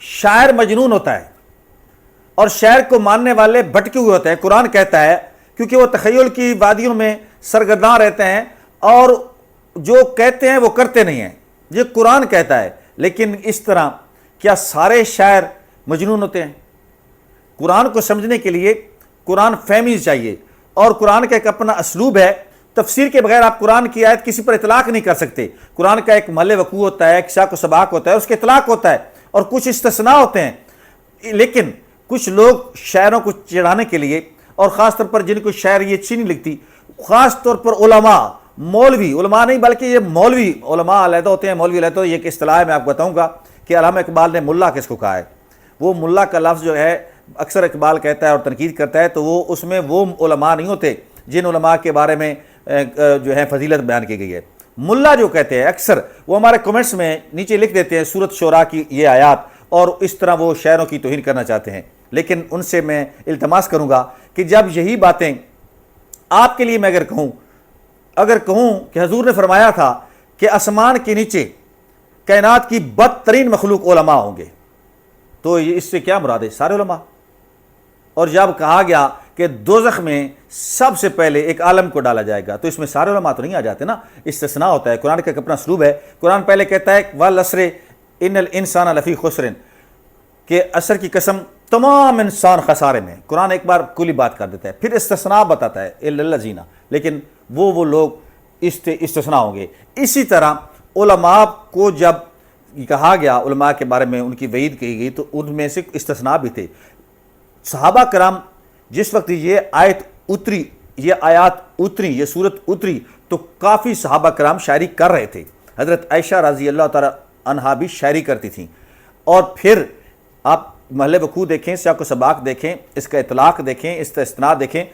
شاعر مجنون ہوتا ہے اور شعر کو ماننے والے بھٹکے ہوئے ہوتے ہیں. قرآن کہتا ہے کیونکہ وہ تخیل کی وادیوں میں سرگرداں رہتے ہیں اور جو کہتے ہیں وہ کرتے نہیں ہیں. یہ قرآن کہتا ہے. لیکن اس طرح کیا سارے شاعر مجنون ہوتے ہیں؟ قرآن کو سمجھنے کے لیے قرآن فہمی چاہیے، اور قرآن کا ایک اپنا اسلوب ہے. تفسیر کے بغیر آپ قرآن کی آیت کسی پر اطلاق نہیں کر سکتے. قرآن کا ایک محل وقوع ہوتا ہے، ایک سیاق و سباق ہوتا ہے، اس کے اطلاق ہوتا ہے اور کچھ استثناء ہوتے ہیں. لیکن کچھ لوگ شاعروں کو چڑھانے کے لیے، اور خاص طور پر جن کو شاعر یہ اچھی نہیں لگتی، خاص طور پر علماء، مولوی، علماء نہیں بلکہ یہ مولوی، علماء علیحدہ ہوتے ہیں، مولوی علیحدہ. یہ ایک اصطلاح ہے، میں آپ کو بتاؤں گا کہ علامہ اقبال نے ملا کس کو کہا ہے. وہ ملا کا لفظ جو ہے اکثر اقبال کہتا ہے اور تنقید کرتا ہے، تو وہ اس میں وہ علماء نہیں ہوتے جن علماء کے بارے میں جو ہے فضیلت بیان کی گئی ہے. ملا جو کہتے ہیں اکثر وہ ہمارے کمنٹس میں نیچے لکھ دیتے ہیں سورۃ شعراء کی یہ آیات، اور اس طرح وہ شاعروں کی توہین کرنا چاہتے ہیں. لیکن ان سے میں التماس کروں گا کہ جب یہی باتیں آپ کے لیے میں اگر کہوں کہ حضور نے فرمایا تھا کہ آسمان کے نیچے کائنات کی بدترین مخلوق علماء ہوں گے، تو اس سے کیا مراد ہے؟ سارے علماء. اور جب کہا گیا کہ دوزخ میں سب سے پہلے ایک عالم کو ڈالا جائے گا، تو اس میں سارے علماء تو نہیں آ جاتے نا، استثناء ہوتا ہے. قرآن کا ایک اپنا اسلوب ہے. قرآن پہلے کہتا ہے والعصر ان الانسان لفی خسر، کہ عصر کی قسم تمام انسان خسارے میں. قرآن ایک بار کلی بات کر دیتا ہے، پھر استثناء بتاتا ہے الا الذین، لیکن وہ لوگ استثناء ہوں گے. اسی طرح علماء کو جب کہا گیا، علماء کے بارے میں ان کی وعید کہی گئی، تو ان میں سے استثناء بھی تھے. صحابہ کرام جس وقت یہ آیات اتری، یہ صورت اتری، تو کافی صحابہ کرام شاعری کر رہے تھے. حضرت عائشہ رضی اللہ تعالی عنہا بھی شاعری کرتی تھیں. اور پھر آپ محل وقوع دیکھیں، سیاق و سباق دیکھیں، اس کا اطلاق دیکھیں، استثناء دیکھیں.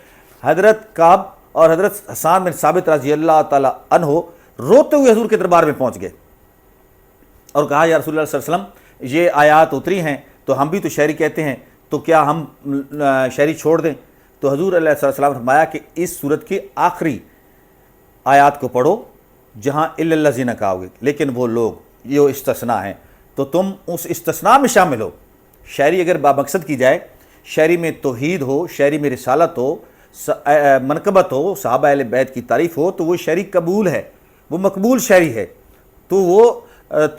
حضرت کعب اور حضرت حسان بن ثابت رضی اللہ تعالی عنہ روتے ہوئے حضور کے دربار میں پہنچ گئے اور کہا یا رسول اللہ صلی اللہ علیہ وسلم یہ آیات اتری ہیں تو ہم بھی تو شاعری کہتے ہیں، تو کیا ہم شاعری چھوڑ دیں؟ تو حضور علیہ السلام نے فرمایا کہ اس صورت کی آخری آیات کو پڑھو جہاں الا الذین کہا ہوگے، لیکن وہ لوگ یہ استثناء ہیں، تو تم اس استثناء میں شامل ہو. شاعری اگر بامقصد کی جائے، شاعری میں توحید ہو، شاعری میں رسالت ہو، منقبت ہو، صحابہ اہل بیت کی تعریف ہو، تو وہ شاعری قبول ہے، وہ مقبول شاعری ہے. تو وہ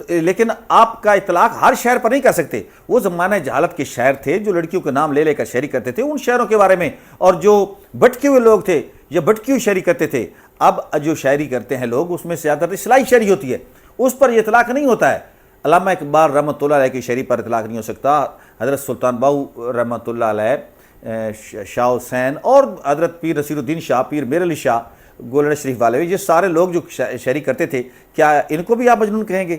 لیکن آپ کا اطلاق ہر شاعر پر نہیں کر سکتے. وہ زمانہ جہالت کے شاعر تھے جو لڑکیوں کے نام لے لے کر شاعری کرتے تھے، ان شاعروں کے بارے میں. اور جو بھٹکے ہوئے لوگ تھے یا بھٹکی ہوئی شاعری کرتے تھے، اب جو شاعری کرتے ہیں لوگ اس میں زیادہ تر اصلاحی شاعری ہوتی ہے، اس پر یہ اطلاق نہیں ہوتا ہے. علامہ اقبال رحمۃ اللہ علیہ کی شاعری پر اطلاق نہیں ہو سکتا. حضرت سلطان باہو رحمۃ اللہ علیہ، شاہ حسین، اور حضرت پیر نصیر الدین شاہ، پیر میر علی شاہ گولڑا شریف والے، یہ سارے لوگ جو شاعری کرتے تھے، کیا ان کو بھی آپ مجنون کہیں گے؟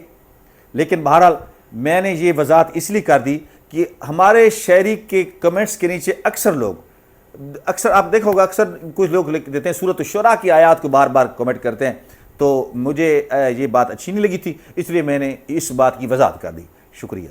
لیکن بہرحال میں نے یہ وضاحت اس لیے کر دی کہ ہمارے شاعری کے کمنٹس کے نیچے اکثر آپ دیکھو گا، اکثر کچھ لوگ لکھ دیتے ہیں سورۃ الشعراء کی آیات کو بار بار کمنٹ کرتے ہیں. تو مجھے یہ بات اچھی نہیں لگی تھی، اس لیے میں نے اس بات کی وضاحت کر دی. شکریہ.